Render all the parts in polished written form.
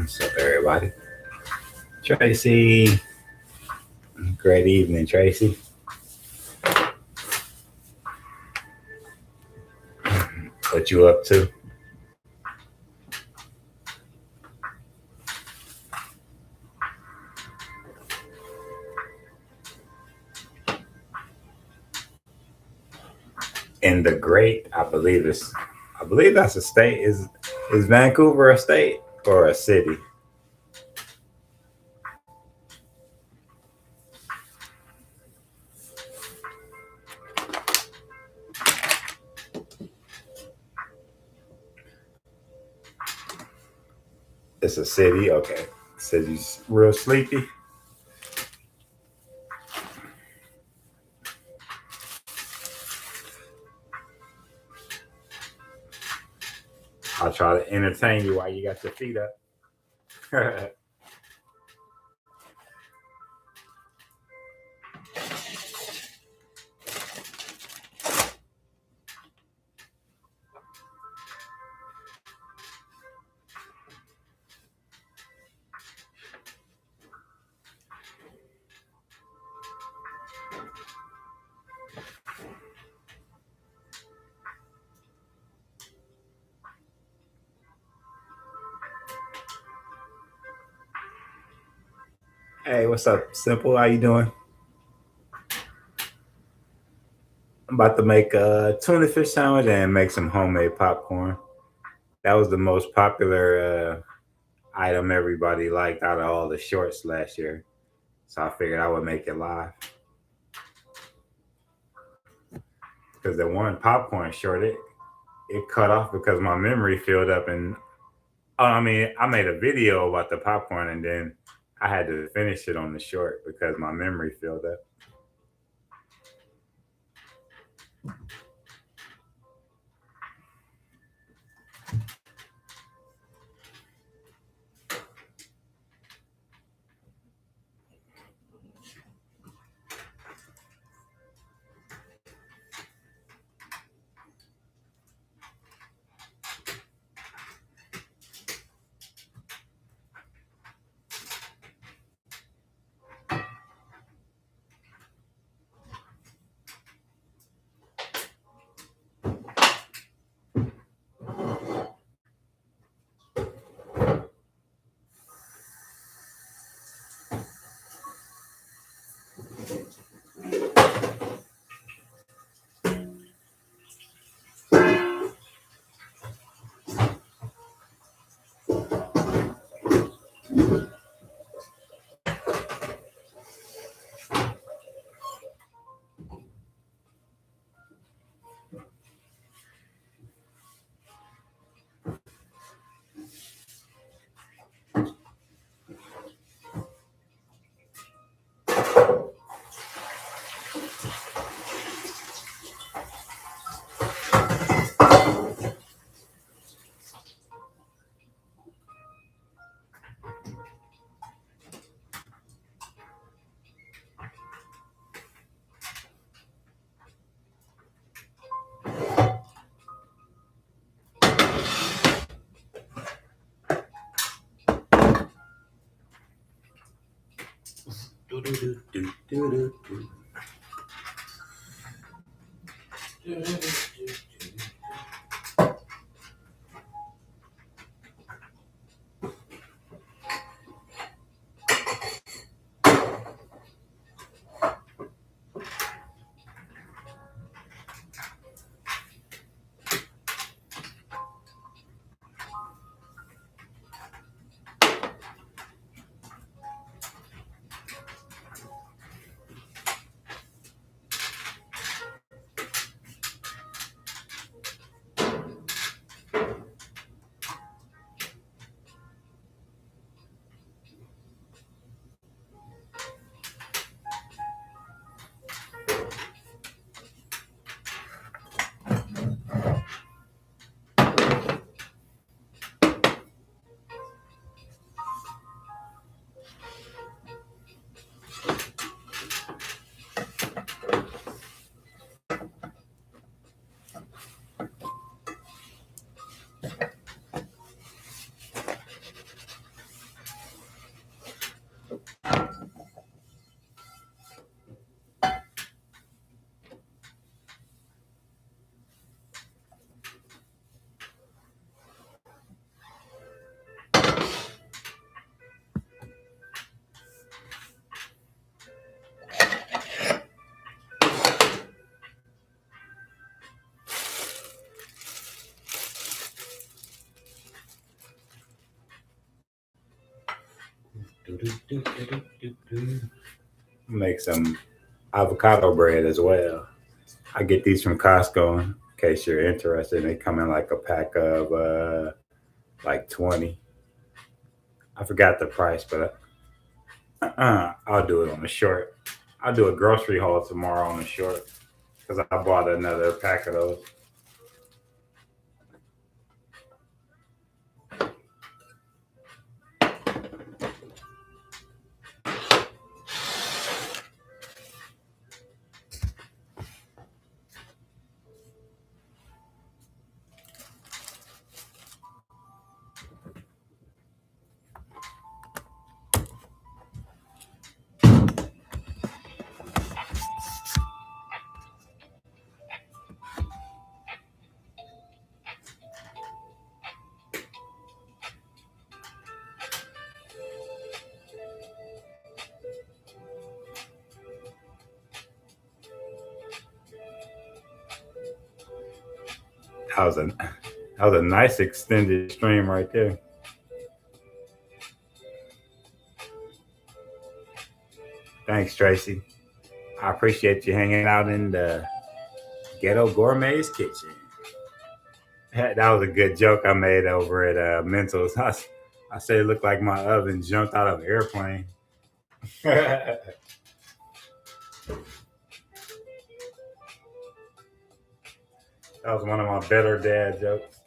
What's up, everybody? Tracy, great evening, Tracy. What you up to? In the great, I believe that's a state. Is Vancouver a state or a city? It's a city. Okay, city's real sleepy. I'll try to entertain you while you got your feet up. Hey, what's up, Simple? How you doing? I'm about to make a tuna fish sandwich and make some homemade popcorn. That was the most popular item everybody liked out of all the shorts last year. So I figured I would make it live. Because the one popcorn short, it cut off because my memory filled up. And I made a video about the popcorn and then I had to finish it on the short because my memory filled up. Do, do, do, do, do, do, do. Make some avocado bread as well. I get these from Costco in case you're interested. They come in like a pack of like 20. I forgot the price, but I'll do it on the short. I'll do a grocery haul tomorrow on the short because I bought another pack of those. That was a nice extended stream right there. Thanks, Tracy. I appreciate you hanging out in the Ghetto Gourmet's kitchen. That was a good joke I made over at Mentos. I said it looked like my oven jumped out of an airplane. That was one of my better dad jokes.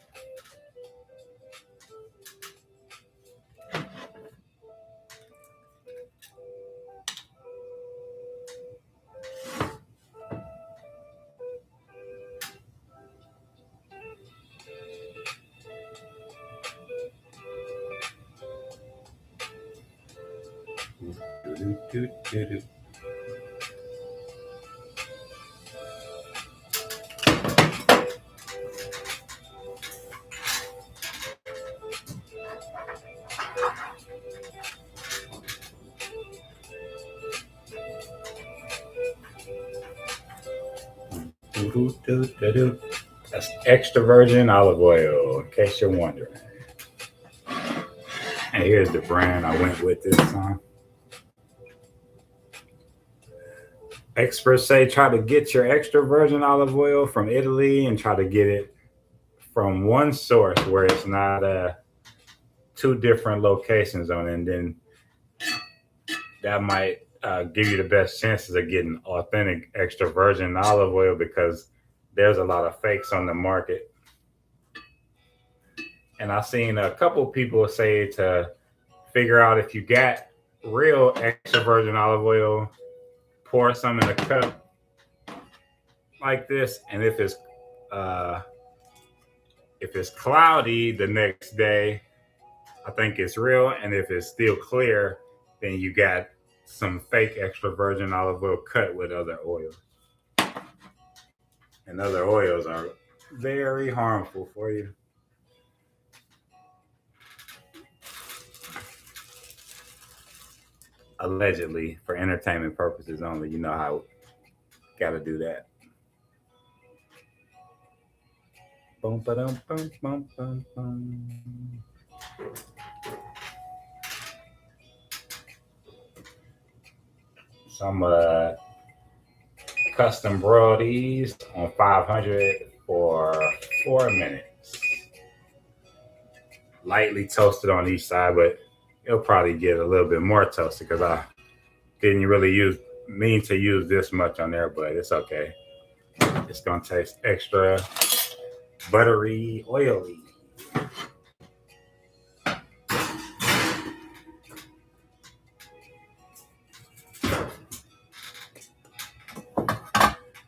That's extra virgin olive oil, in case you're wondering. And here's the brand I went with this time. Experts say try to get your extra virgin olive oil from Italy and try to get it from one source where it's not two different locations on it. And then that might give you the best chances of getting authentic extra virgin olive oil because there's a lot of fakes on the market. And I've seen a couple people say to figure out if you got real extra virgin olive oil, pour some in a cup like this, and if it's cloudy the next day, I think it's real, and if it's still clear, then you got some fake extra virgin olive oil cut with other oils. And other oils are very harmful for you. Allegedly, for entertainment purposes only. You know how got to do that. Boom, ba-dum, bum, bum, bum, bum. Some custom broil these on 500 for 4 minutes. Lightly toasted on each side, but it'll probably get a little bit more toasted because I didn't really mean to use this much on there, but it's okay. It's gonna taste extra buttery, oily.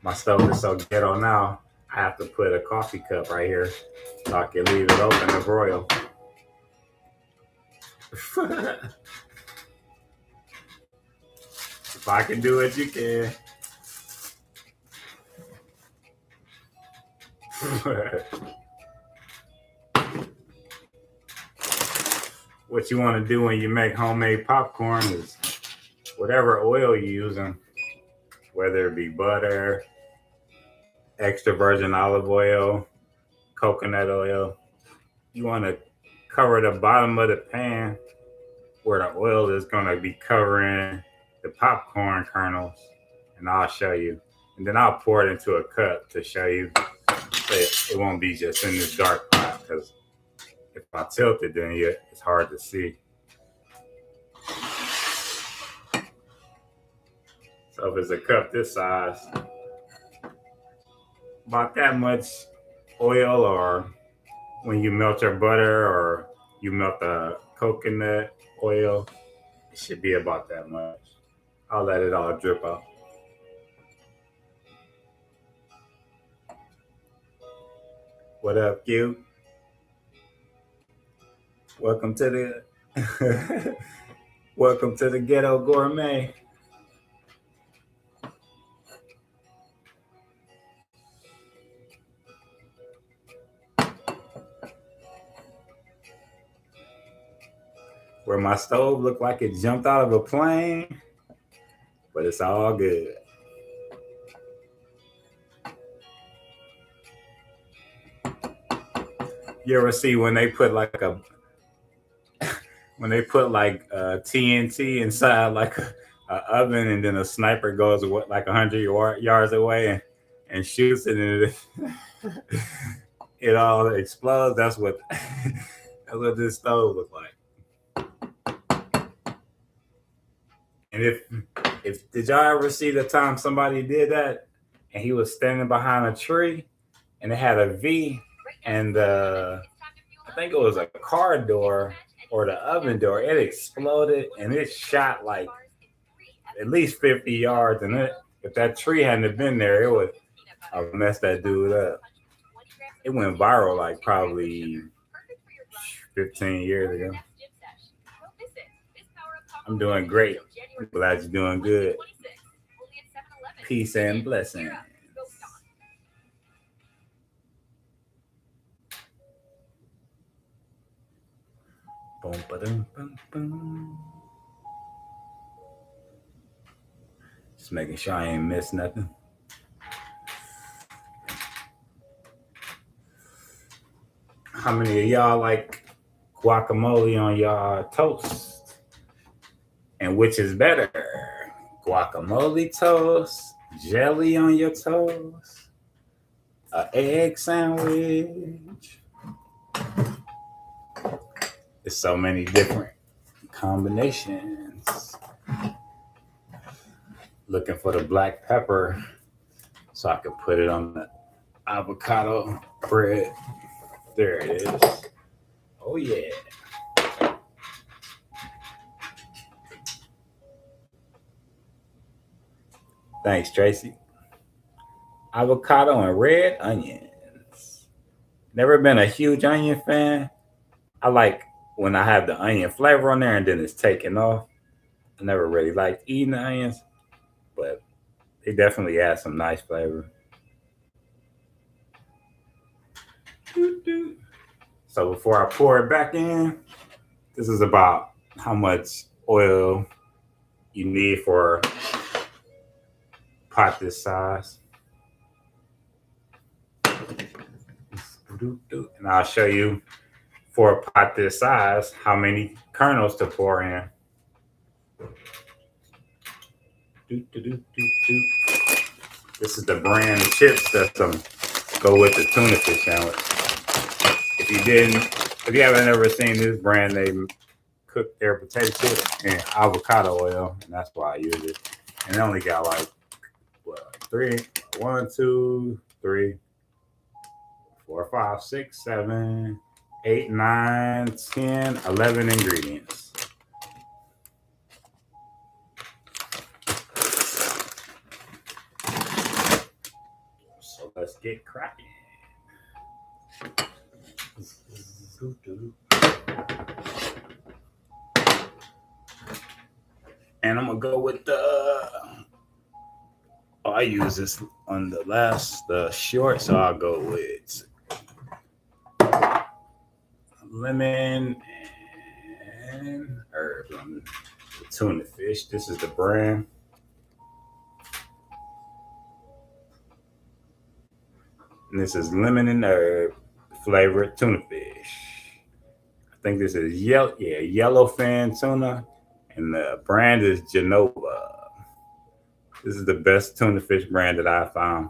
My stove is so ghetto now, I have to put a coffee cup right here so I can leave it open to broil. If I can do it, you can. What you want to do when you make homemade popcorn is whatever oil you're using, whether it be butter, extra virgin olive oil, coconut oil, you want to cover the bottom of the pan where the oil is gonna be covering the popcorn kernels, and I'll show you. And then I'll pour it into a cup to show you. So it won't be just in this dark pot because if I tilt it, then it's hard to see. So if it's a cup this size, about that much oil, or when you melt your butter or you melt the coconut oil, it should be about that much. I'll let it all drip out. What up, Q? Welcome to the welcome to the ghetto gourmet. Where my stove looked like it jumped out of a plane, but it's all good. You ever see when they put like a when they put like TNT inside like a oven, and then a sniper goes like 100 yards away and shoots it, and it all explodes. That's what that's what this stove looks like. And if did y'all ever see the time somebody did that and he was standing behind a tree and it had a V, and I think it was a car door or the oven door, it exploded and it shot like at least 50 yards, and if that tree hadn't been there, it would mess that dude up. It went viral like probably 15 years ago. I'm doing great. I'm glad you're doing good. Peace and blessings. Boom, ba-dum, boom, boom. Just making sure I ain't missed nothing. How many of y'all like guacamole on y'all toast? And which is better? Guacamole toast, jelly on your toast, an egg sandwich. There's so many different combinations. Looking for the black pepper so I can put it on the avocado bread. There it is. Oh yeah. Thanks, Tracy. Avocado and red onions. Never been a huge onion fan. I like when I have the onion flavor on there and then it's taken off. I never really liked eating the onions, but they definitely add some nice flavor. So before I pour it back in, this is about how much oil you need for a pot this size. And I'll show you for a pot this size how many kernels to pour in. This is the brand of chips that go with the tuna fish sandwich. If you haven't ever seen this brand, they cook their potato chips in avocado oil, and that's why I use it. And they only got like three, 1, 2, 3, 4, 5, 6, 7, 8, 9, 10, 11 ingredients. So let's get cracking. And I'm gonna go with I use this on the short, so I'll go with lemon and herbs on the tuna fish. This is the brand. And this is lemon and herb flavored tuna fish. I think this is yellowfin tuna, and the brand is Genova. This is the best tuna fish brand that I've found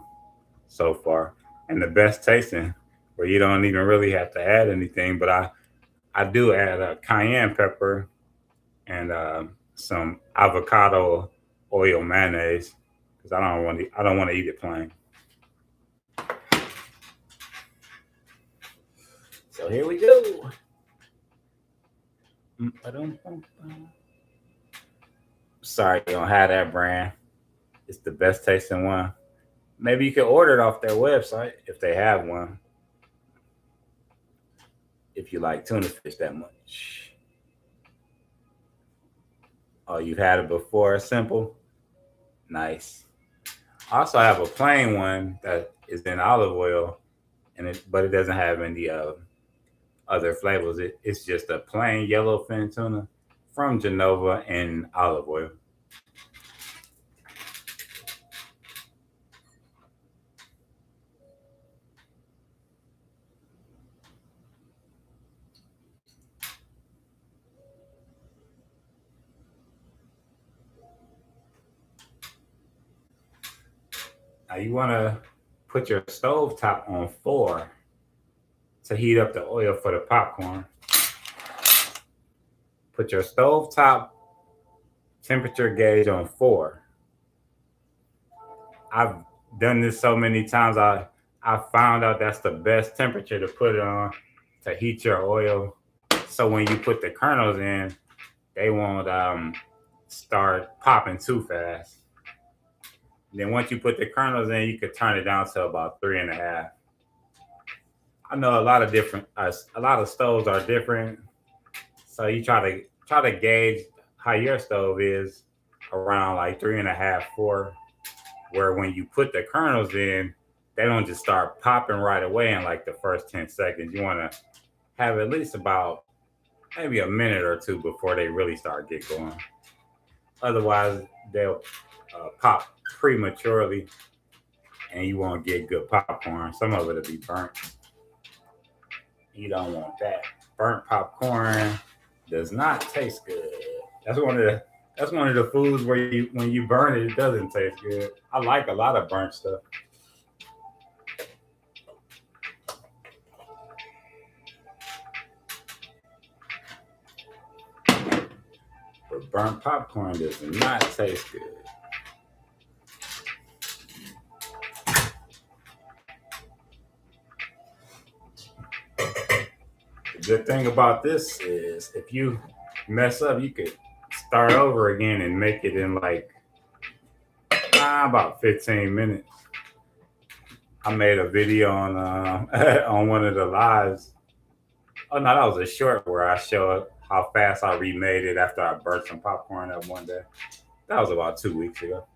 so far, and the best tasting, where you don't even really have to add anything. But I do add a cayenne pepper and some avocado oil mayonnaise because I don't want to eat it plain. So here we go. Sorry, you don't have that brand. It's the best tasting one. Maybe you can order it off their website if they have one. If you like tuna fish that much. Oh, you've had it before? Simple? Nice. I also have a plain one that is in olive oil, but it doesn't have any other flavors. It's just a plain yellowfin tuna from Genova in olive oil. Now you want to put your stove top on 4 to heat up the oil for the popcorn. Put your stove top temperature gauge on 4. I've done this so many times. I found out that's the best temperature to put it on to heat your oil. So when you put the kernels in, they won't start popping too fast. Then once you put the kernels in, you could turn it down to about 3.5. I know a lot of stoves are different, so you try to gauge how your stove is around like 3.5, 4, where when you put the kernels in, they don't just start popping right away in like the first 10 seconds. You want to have at least about maybe a minute or two before they really start get going. Otherwise, they'll pop prematurely, and you won't get good popcorn. Some of it'll be burnt. You don't want that. Burnt popcorn does not taste good. That's one of the foods where when you burn it, it doesn't taste good. I like a lot of burnt stuff. But burnt popcorn does not taste good. The good thing about this is if you mess up, you could start over again and make it in like about 15 minutes. I made a video on on one of the lives. Oh no, that was a short where I showed how fast I remade it after I burnt some popcorn up one day. That was about 2 weeks ago.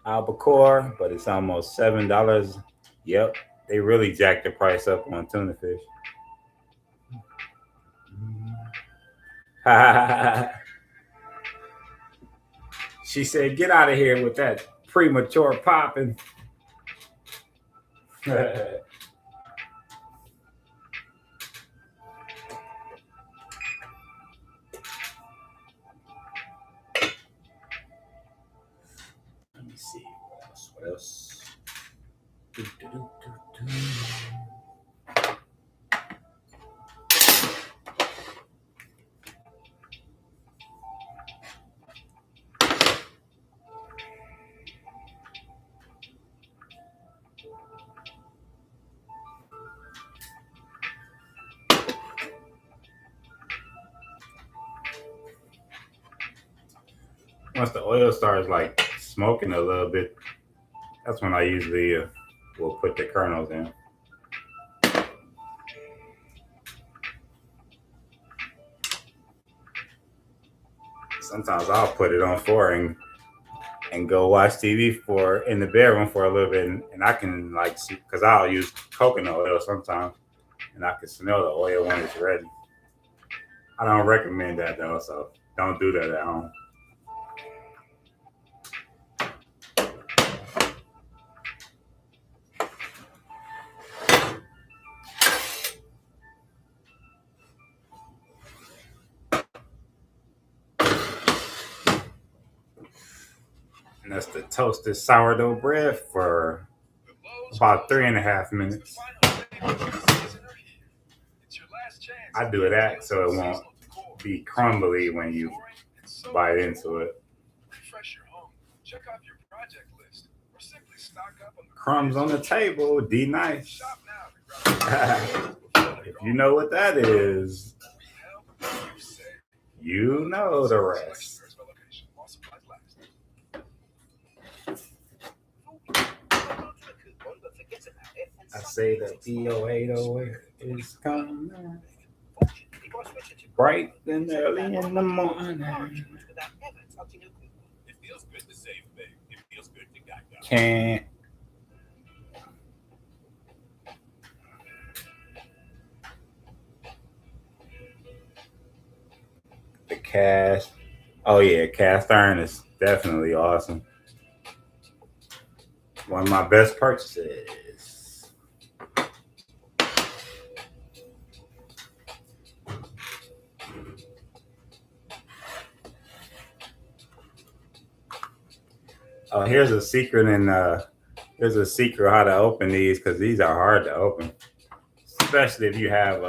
Albacore, but it's almost $7. Yep, they really jacked the price up on tuna fish. She said, "Get out of here with that premature popping." Let me see what else. Once the oil starts like smoking a little bit, that's when I usually will put the kernels in. Sometimes I'll put it on 4 and go watch TV in the bedroom for a little bit, and I can like see, because I'll use coconut oil sometimes, and I can smell the oil when it's ready. I don't recommend that though, so don't do that at home. And that's the toasted sourdough bread for about 3.5 minutes. I do that so it won't be crumbly when you bite into it. Crumbs on the table, D nice. If you know what that is, you know the rest. I say that the 0808 is coming bright and early in the morning. Can't. The cast. Oh yeah, cast iron is definitely awesome. One of my best purchases. Oh, here's a secret how to open these because these are hard to open, especially if you have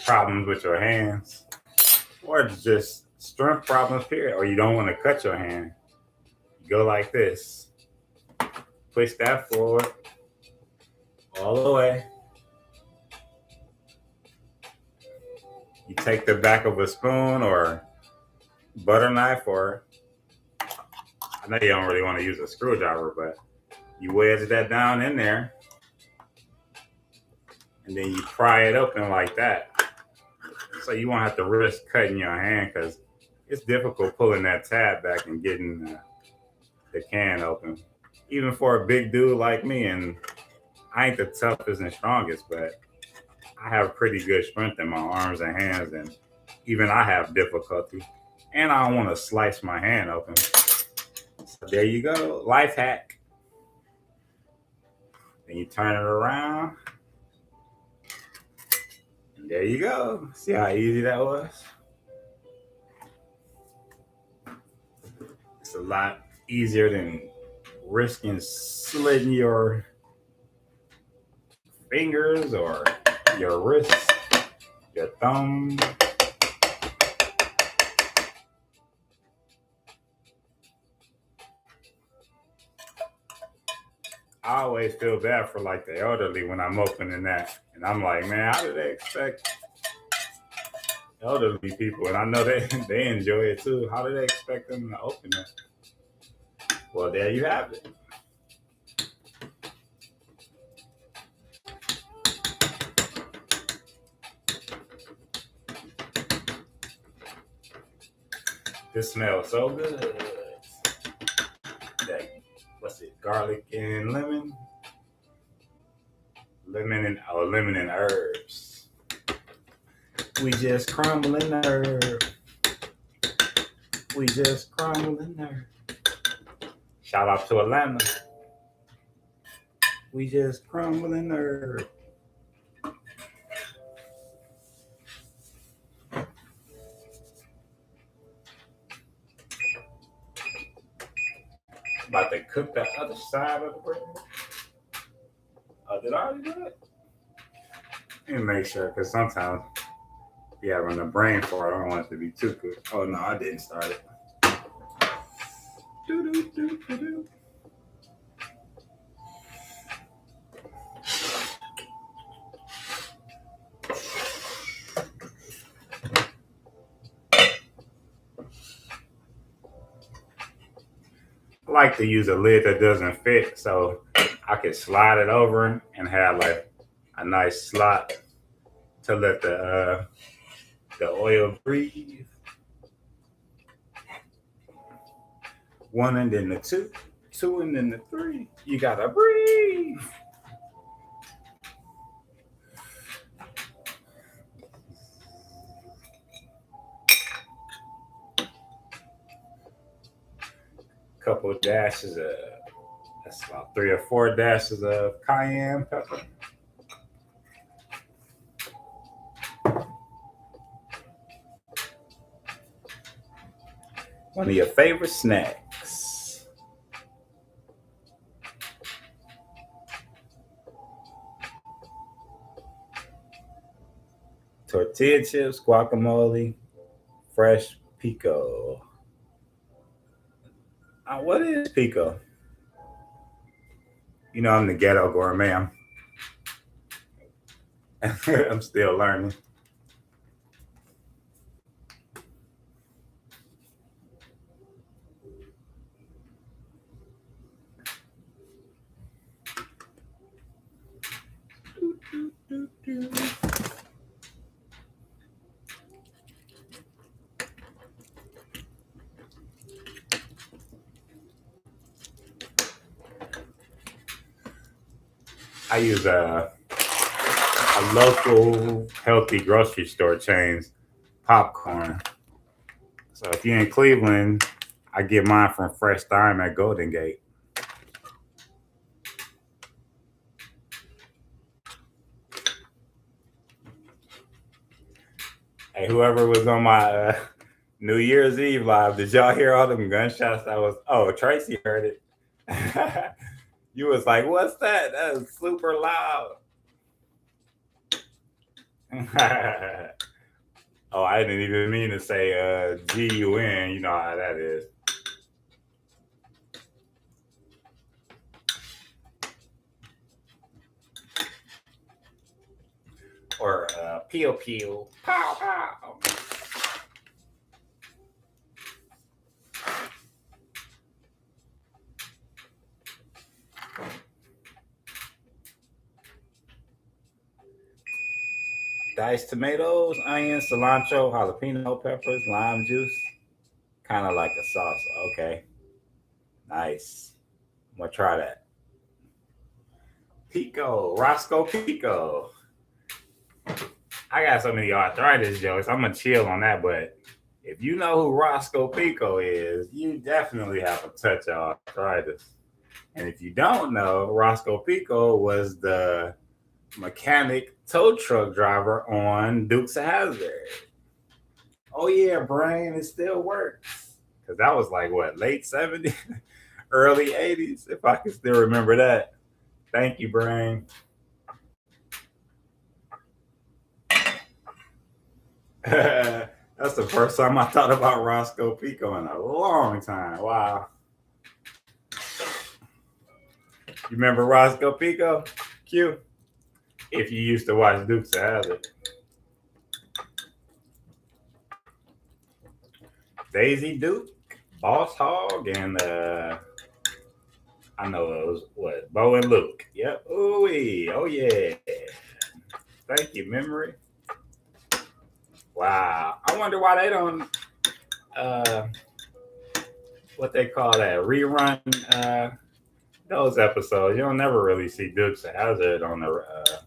problems with your hands or just strength problems period, or you don't want to cut your hand. You go like this, push that forward all the way. You take the back of a spoon or butter knife, or I know you don't really want to use a screwdriver, but you wedge that down in there and then you pry it open like that. So you won't have to risk cutting your hand because it's difficult pulling that tab back and getting the can open. Even for a big dude like me, and I ain't the toughest and strongest, but I have pretty good strength in my arms and hands, and even I have difficulty. And I don't want to slice my hand open. So there you go, life hack. Then you turn it around, and there you go. See how easy that was? It's a lot easier than risking slitting your fingers or your wrists, your thumb. I always feel bad for like the elderly when I'm opening that, and I'm like, man, how do they expect elderly people? And I know they enjoy it too. How do they expect them to open it? Well, there you have it. This smells so good. That, what's it? Garlic and lemon. Lemon and herbs. We just crumbling herb. We just crumbling herb. Shout out to Atlanta. We just crumbling herb. About to cook the other side of the bread. Did I already do it? Let me make sure, because sometimes you having a brain fart. I don't want it to be too good. Oh no, I didn't start it. Do-do-do-do-do. I like to use a lid that doesn't fit, so I can slide it over and have like a nice slot to let the oil breathe. One and then the two and then the three. You gotta breathe. Couple of dashes of, that's about 3 or 4 dashes of cayenne pepper. One of your favorite snacks. tortilla chips, guacamole, fresh pico. What is pico? You know, I'm the ghetto gourmet. I'm still learning. I use a local healthy grocery store chain's popcorn. So if you're in Cleveland, I get mine from Fresh Thyme at Golden Gate. Hey, whoever was on my New Year's Eve live, did y'all hear all them gunshots? Tracy heard it. You was like, what's that? That is super loud. Oh, I didn't even mean to say GUN. You know how that is. Or pew pew, pow pow. Diced tomatoes, onions, cilantro, jalapeno peppers, lime juice. Kind of like a sauce. Okay. Nice. I'm going to try that. Pico. Roscoe Pico. I got so many arthritis jokes. I'm going to chill on that. But if you know who Roscoe Pico is, you definitely have a touch of arthritis. And if you don't know, Roscoe Pico was the mechanic tow truck driver on Dukes of Hazzard. Oh yeah, brain, it still works. Cause that was like what, late 70s, early 80s, if I can still remember that. Thank you, brain. That's the first time I thought about Roscoe Pico in a long time. Wow. You remember Roscoe Pico? Q? If you used to watch Dukes of Hazzard. Daisy Duke, Boss Hog, and I know it was what, Bo and Luke. Yep. Ooh, oh yeah. Thank you, memory. Wow. I wonder why they don't what they call that, rerun those episodes. You don't never really see Dukes of Hazzard on the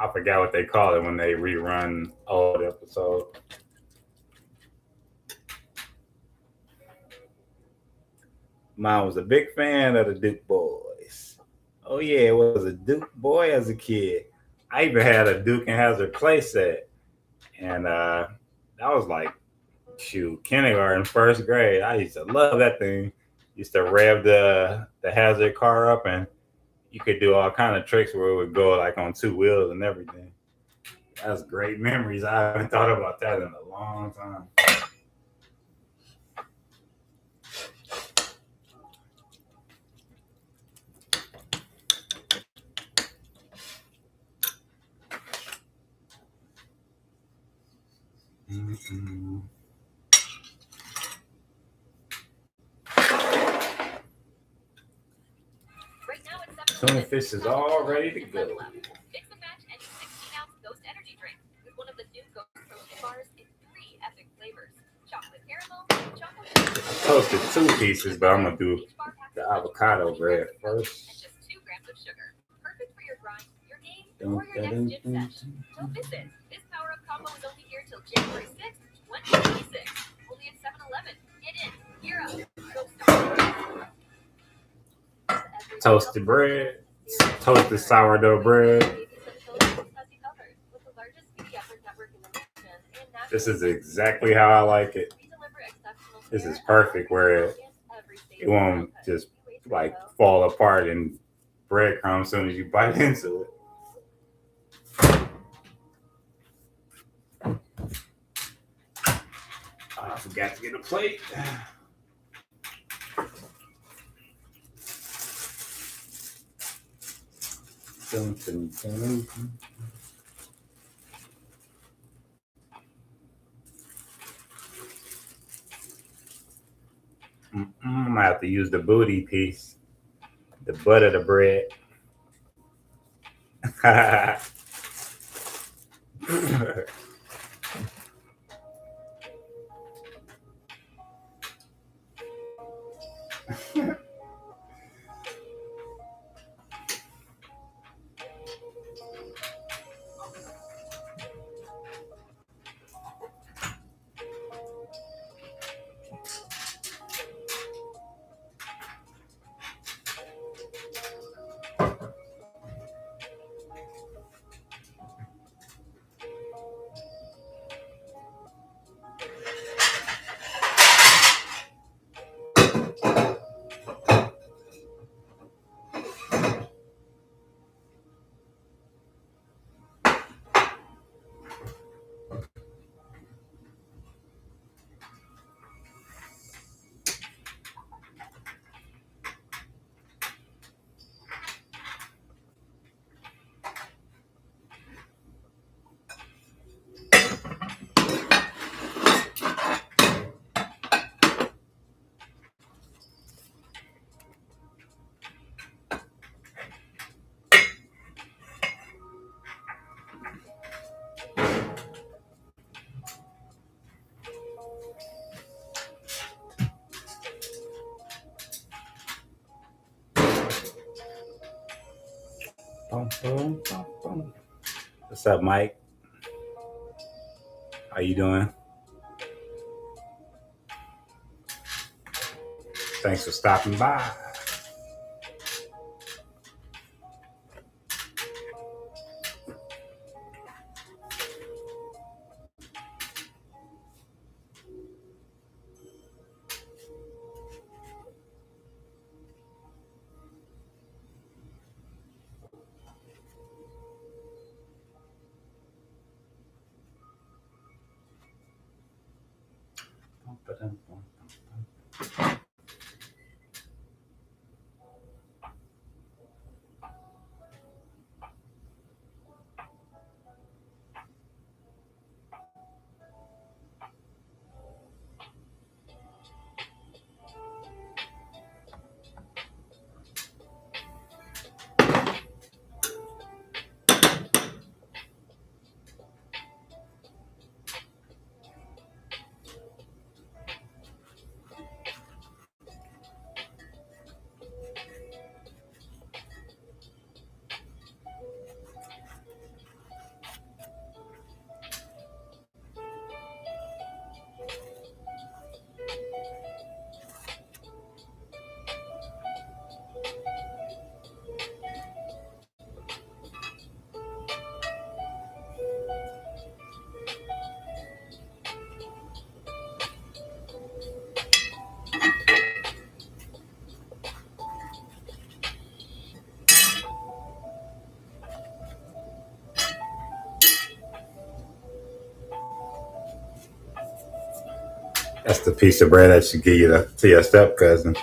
I forgot what they call it when they rerun old episodes. Mom was a big fan of the Duke Boys. Oh yeah, it was a Duke boy as a kid. I even had a Duke and Hazzard playset, and that was like, shoot, kindergarten, first grade. I used to love that thing. Used to rev the Hazard car up, and you could do all kind of tricks where it would go like on two wheels and everything. That's great memories. I haven't thought about that in a long time. Mm-hmm. Tuna fish is all ready to go. Mix and match any 16-ounce Ghost energy drink with one of the new Ghost protein bars in 3 epic flavors: chocolate caramel, chocolate. I toasted 2 pieces, but I'm gonna do the avocado bread first. And just 2 grams of sugar, perfect for your grind, your game, or your next gym session. Don't miss it. This power-up combo is only here till January 6th, 2026. Only at 7-Eleven. Get in, gear up, go start. Toasted bread, toasted sourdough bread. This is exactly how I like it. This is perfect where it won't just like fall apart in breadcrumbs as soon as you bite into it. I forgot to get a plate. Dun, dun, dun. I'm gonna have to use the booty piece, the butt of the bread. Bum, bum, bum, bum. What's up, Mike? How you doing? Thanks for stopping by. That's the piece of bread that should give you to your step cousin.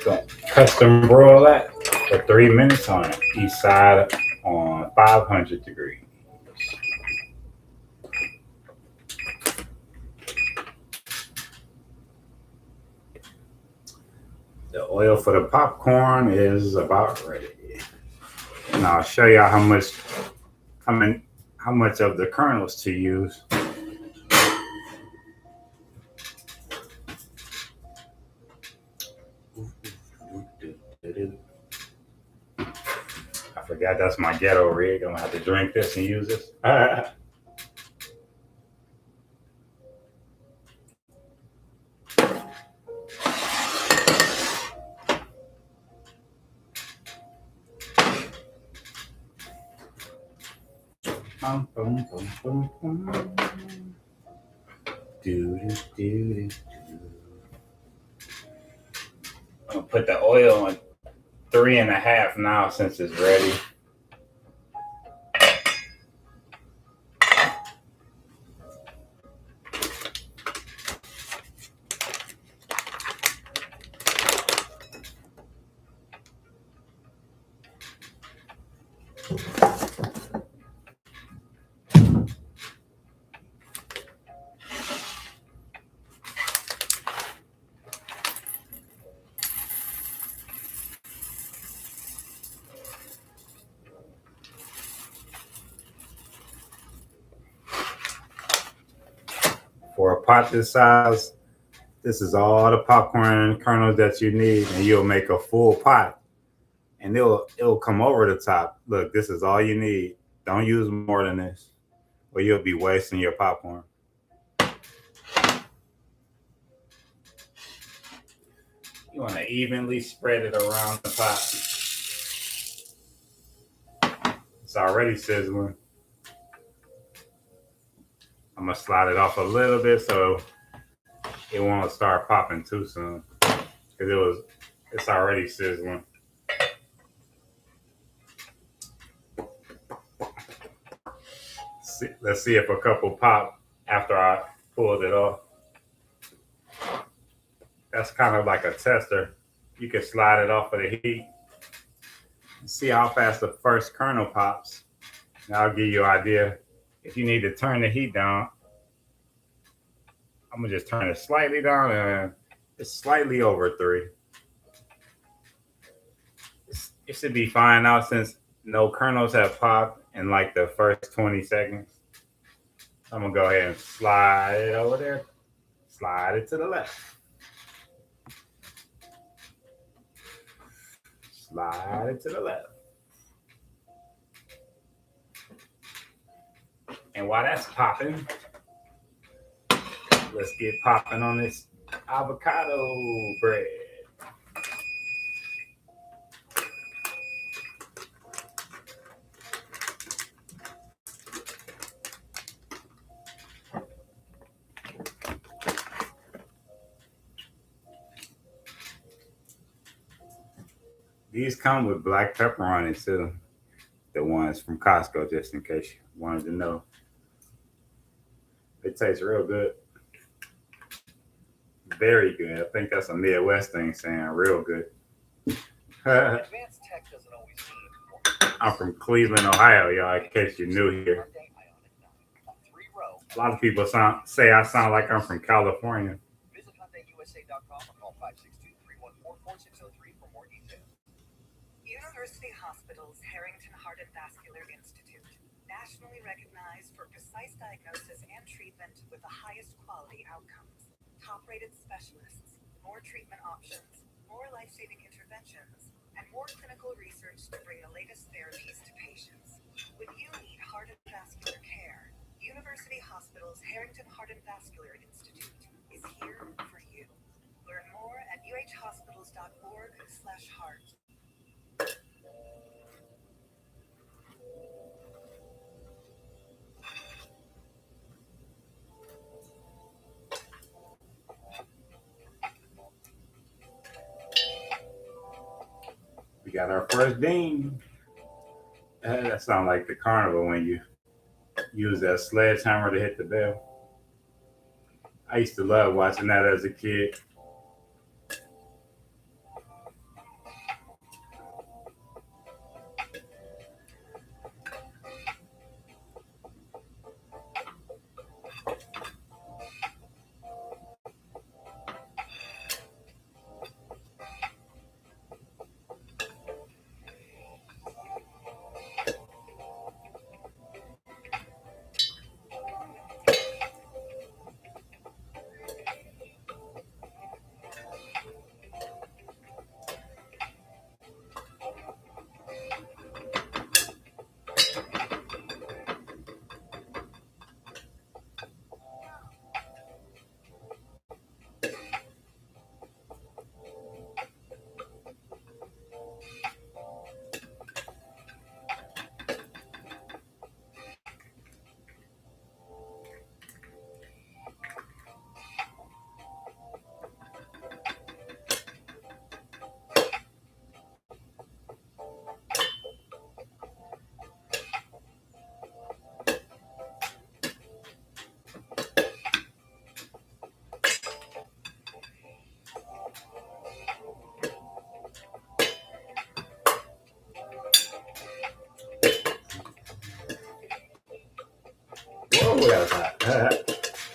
So, custom broil that for 3 minutes on each side on 500 degrees. The oil for the popcorn is about ready. And I'll show y'all how many, how much of the kernels to use. I forgot that's my ghetto rig. I'm gonna have to drink this and use this. Bum, bum, bum, bum, bum. Do, do, do, do. I'm gonna put the oil on 3.5 now since it's ready. For a pot this size, this is all the popcorn kernels that you need, and you'll make a full pot. And it'll come over the top. Look, this is all you need. Don't use more than this, or you'll be wasting your popcorn. You want to evenly spread it around the pot. It's already sizzling. I'm gonna slide it off a little bit so it won't start popping too soon, because it's already sizzling. Let's see if a couple pop after I pulled it off. That's kind of like a tester. You can slide it off of the heat. See how fast the first kernel pops. And I'll give you an idea. If you need to turn the heat down, I'm gonna just turn it slightly down, and it's slightly over 3. It should be fine now since no kernels have popped in like the first 20 seconds. I'm gonna go ahead and slide it over there. Slide it to the left. Slide it to the left. And while that's popping, let's get popping on this avocado bread. These come with black pepper on it too. The ones from Costco, just in case you wanted to know. It tastes real good. Very good. I think that's a Midwest thing saying real good. I'm from Cleveland, Ohio, y'all, in case you're new here. A lot of people say I sound like I'm from California. Visit HyundaiUSA.com or call 562-314-4603 for more details. University Hospital's Harrington Heart and Vascular Institute, nationally recognized for precise diagnosis and treatment with the highest quality outcomes. Top-rated specialists, more treatment options, more life-saving interventions, and more clinical research to bring the latest therapies to patients. When you need heart and vascular care, University Hospital's Harrington Heart and Vascular Institute is here for you. Learn more at uhhospitals.org/heart. We got our first ding. That sounds like the carnival when you use that sledgehammer to hit the bell. I used to love watching that as a kid.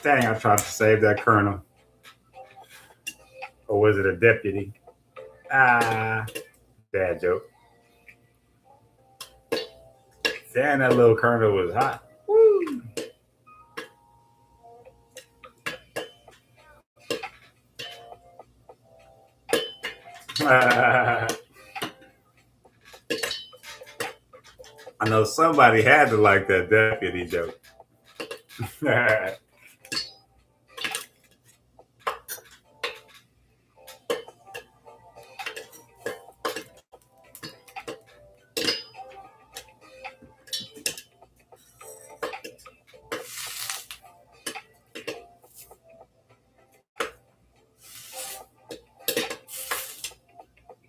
Dang, I tried to save that colonel. Or was it a deputy? Ah, bad joke. Damn, that little colonel was hot. Woo! I know somebody had to like that deputy joke.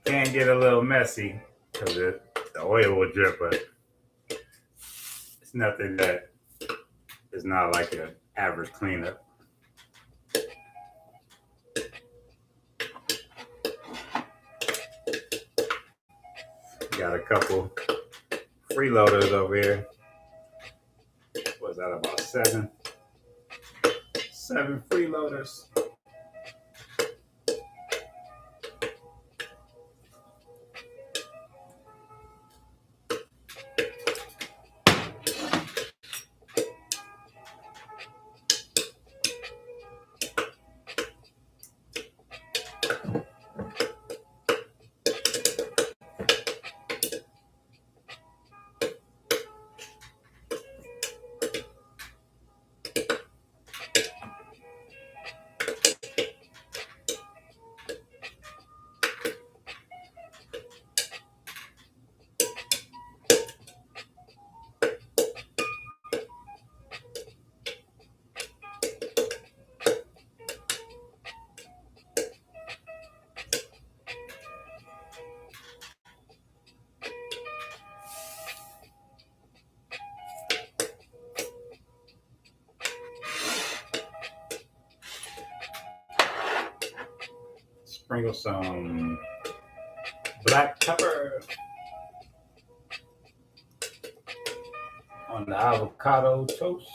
Can get a little messy because the oil will drip, but it's nothing that is not like an average cleanup. Got a couple freeloaders over here. Was that about seven? Seven freeloaders. Sprinkle some black pepper on the avocado toast.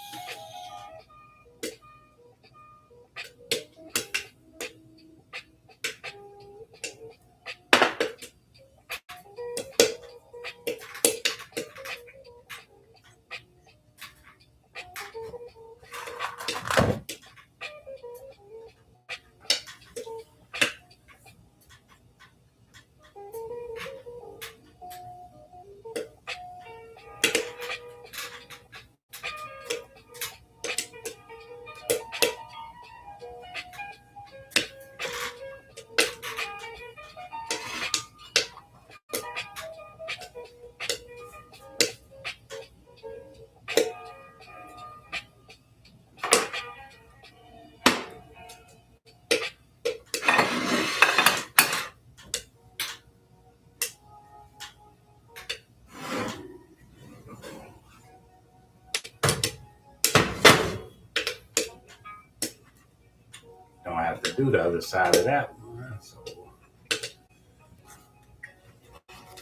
Don't have to do the other side of that one. So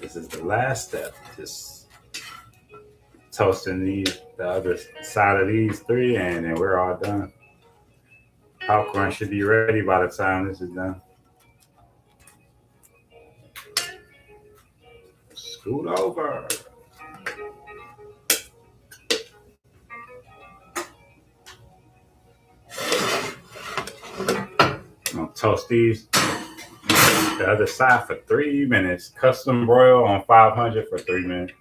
this is the last step. Just toasting the other side of these three, and then we're all done. Popcorn should be ready by the time this is done. Scoot over. I'm gonna toast these the other side for 3 minutes. Custom broil on 500 for 3 minutes.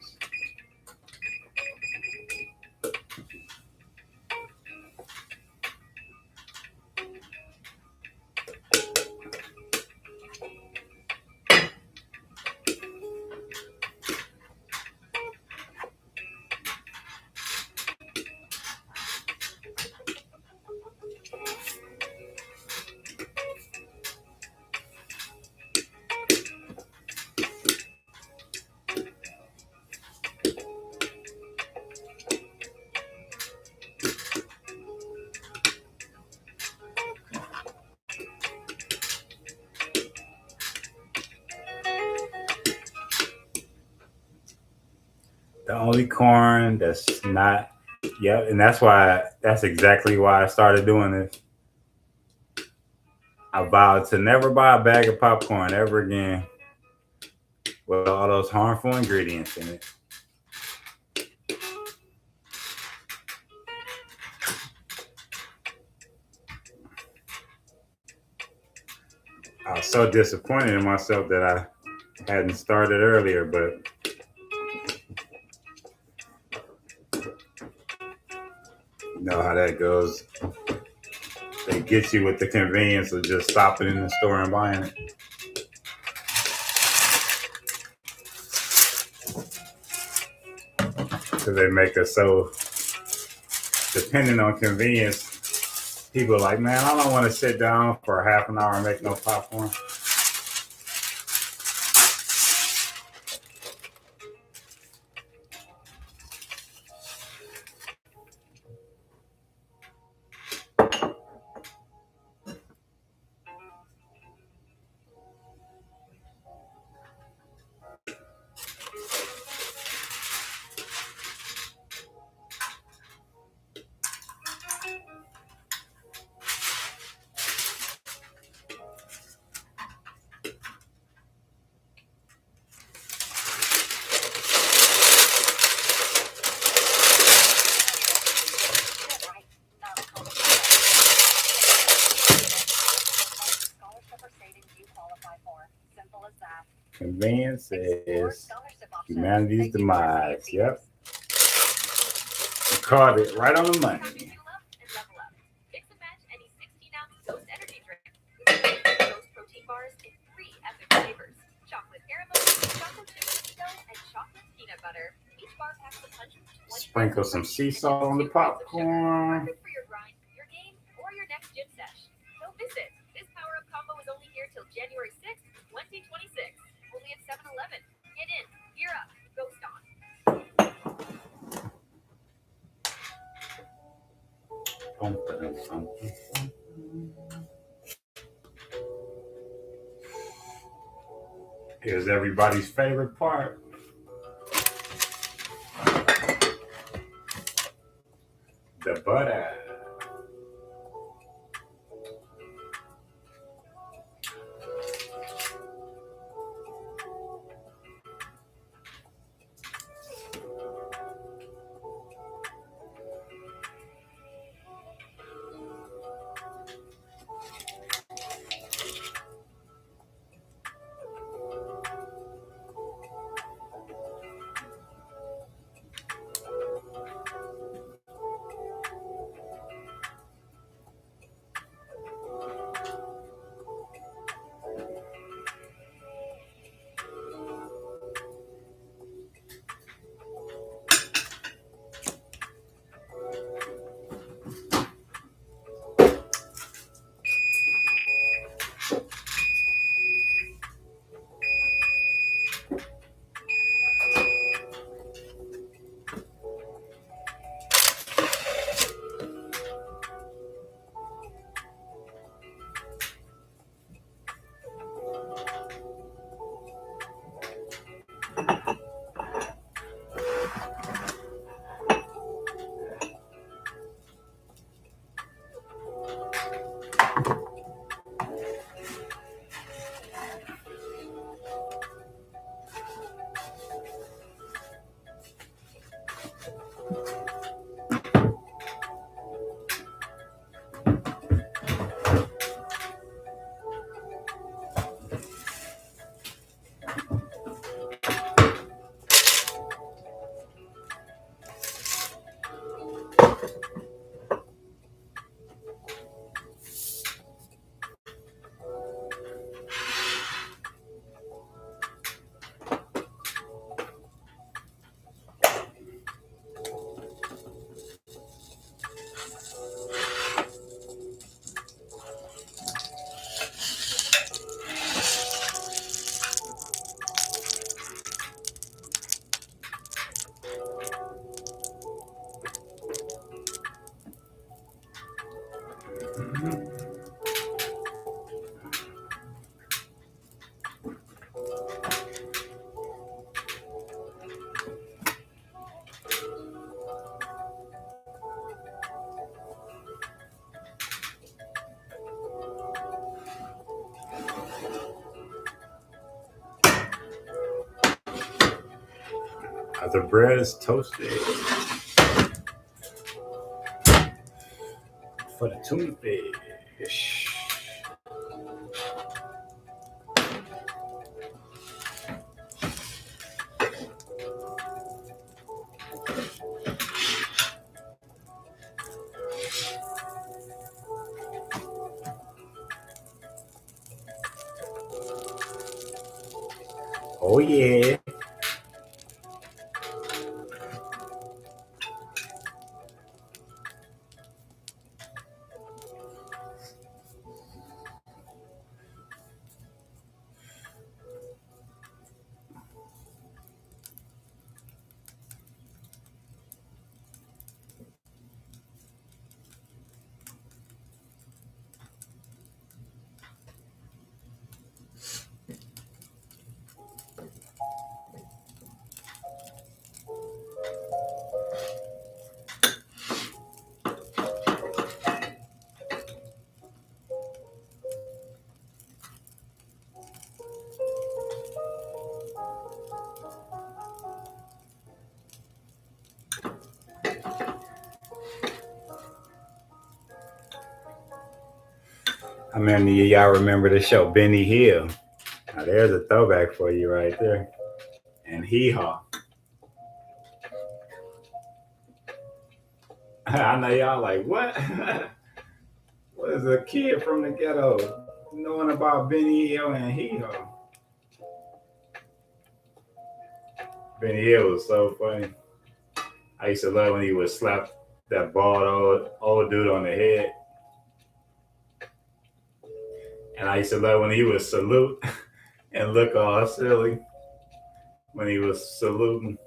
The only corn that's not Yeah, and that's exactly why I started doing this. I vowed to never buy a bag of popcorn ever again with all those harmful ingredients in it. I was so disappointed in myself that I hadn't started earlier, but you know how that goes. They get you with the convenience of just stopping in the store and buying it because they make us so dependent on convenience. People are like, man, I don't want to sit down for half an hour and make no popcorn. Convenience is humanity's demise. Yep. You caught it right on the money. Sprinkle some sea salt on the popcorn. Here's everybody's favorite part, the butter. The bread is toasted for the tuna fish. Oh yeah. I mean, y'all remember the show Benny Hill? Now there's a throwback for you right there. And Hee Haw. I know y'all like what? What is a kid from the ghetto knowing about Benny Hill and Hee Haw? Benny Hill was so funny. I used to love when he would slap that bald old dude on the head. And I used to love when he would salute and look all silly when he was saluting.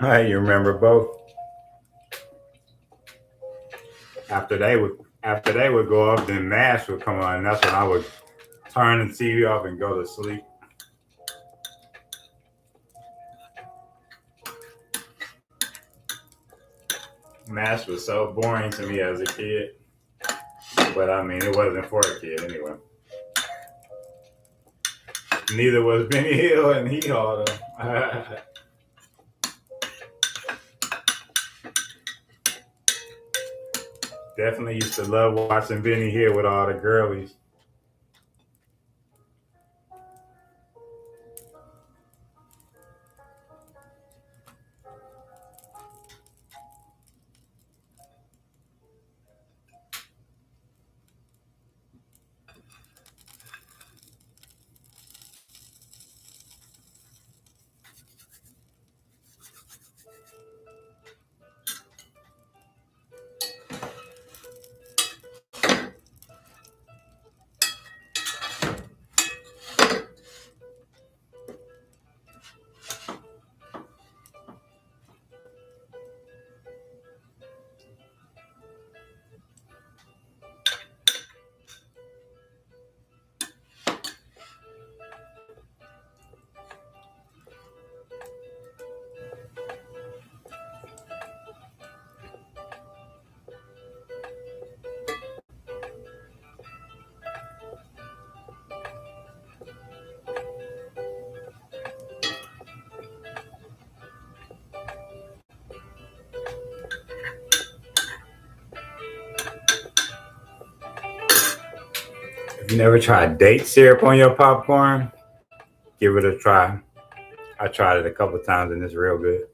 Hey, you remember both? After they would go off, then Mash would come on, and that's when I would turn the TV off and go to sleep. Mash was so boring to me as a kid, but I mean, it wasn't for a kid anyway. Neither was Benny Hill and Hee Haw though. Definitely used to love watching Benny Hill with all the girlies. If you never tried date syrup on your popcorn, give it a try. I tried it a couple times and it's real good.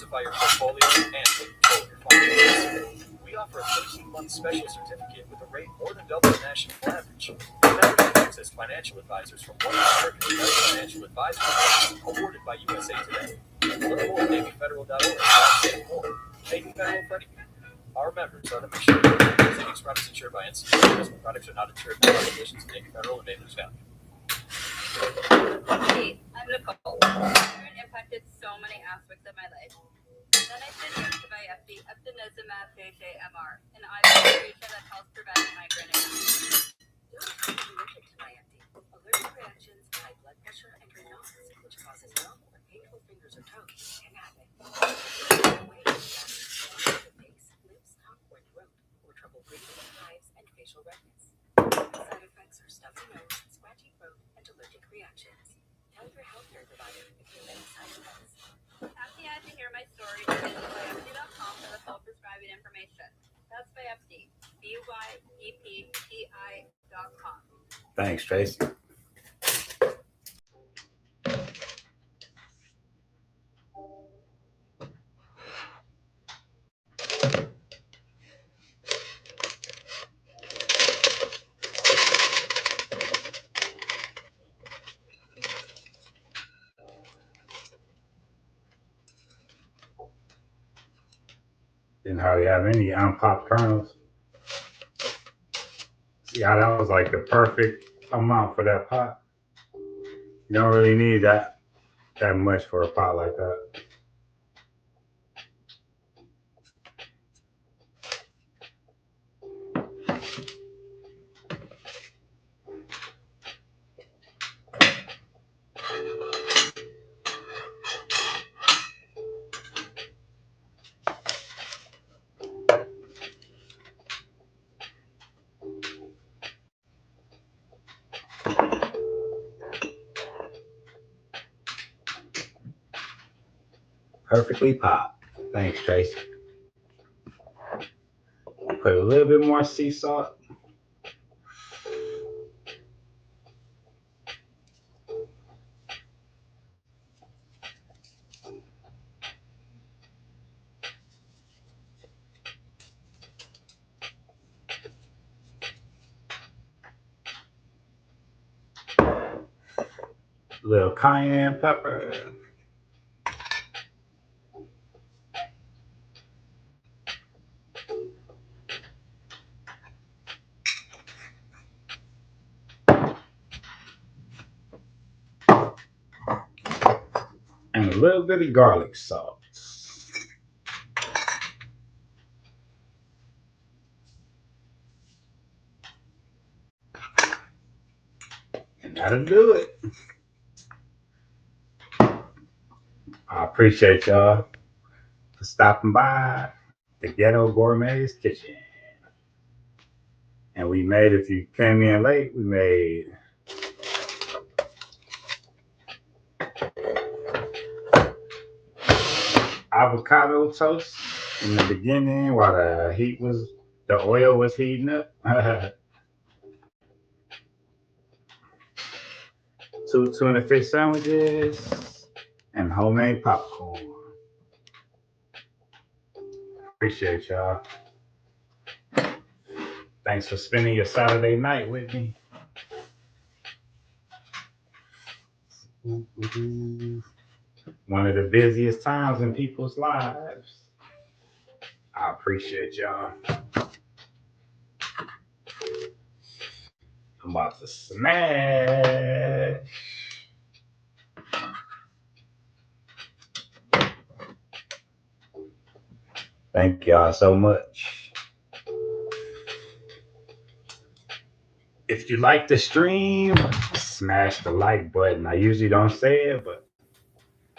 diversify your portfolio, and take control of your finances. We offer a 13-month special certificate with a rate more than double the national average. Members can access financial advisors from one of America's best financial advisors, awarded by USA Today. Learn more at NavyFederal.org/save more. Navy Federal Credit Union. Our members are the mission. Savings products insured by NCUA. Investment products are not insured by obligations of Navy Federal and may lose value. Hey, I'm Nicole. Migraine impacted so many aspects of my life. Then I said yes to my FD, Eptinezumab JJMR, an IV medication that helps prevent migraine attacks. Don't be allergic to my FD. Allergic reactions, high blood pressure, and rash, which causes numb or painful fingers or toes, can happen. The face, lips, tongue, or throat, or trouble breathing, hives, and facial redness. Side effects are stuffy nose, scratchy throat, and allergic reactions. Tell your healthcare provider if you have any side effects. FD had to hear my story to visit byfd.com for the full prescribing information. That's byfd, BYEPTI.com. Thanks, Tracy. Didn't hardly have any unpopped kernels. Yeah, that was like the perfect amount for that pot. You don't really need that much for a pot like that. Perfectly popped. Thanks, Tracy. Put a little bit more sea salt. A little cayenne pepper. And a little bit of garlic salt. And that'll do it. I appreciate y'all for stopping by the Ghetto Gourmet's Kitchen. And we made, if you came in late, we made avocado toast in the beginning while the oil was heating up. 2 tuna fish sandwiches and homemade popcorn. Appreciate y'all. Thanks for spending your Saturday night with me. One of the busiest times in people's lives. I appreciate y'all. I'm about to smash. Thank y'all so much. If you like the stream, smash the like button. I usually don't say it, but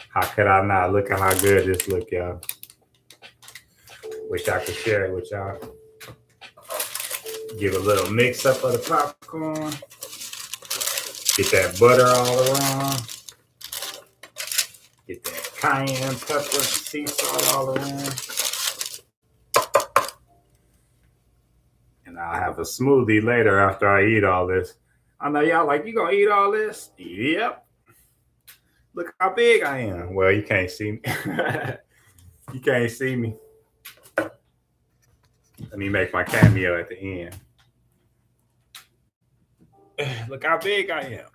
how could I not? Look at how good this look, y'all. Wish I could share it with y'all. Give a little mix up of the popcorn. Get that butter all around. Get that cayenne pepper, sea salt all around. And I'll have a smoothie later after I eat all this. I know y'all like, you gonna eat all this? Yep. Look how big I am. Well, you can't see me. You can't see me. Let me make my cameo at the end. Look how big I am.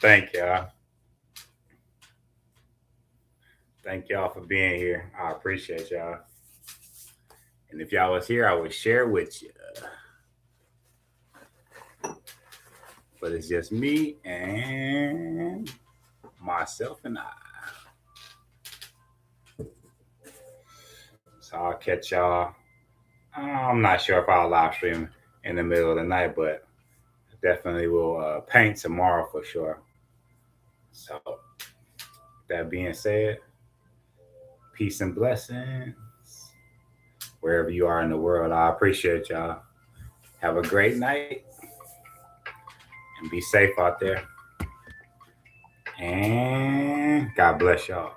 Thank y'all. Thank y'all for being here. I appreciate y'all. And if y'all was here, I would share with you. But it's just me and myself and I. So I'll catch y'all. I'm not sure if I'll live stream in the middle of the night, but definitely will paint tomorrow for sure. So that being said, peace and blessings wherever you are in the world. I appreciate y'all. Have a great night and be safe out there. And God bless y'all.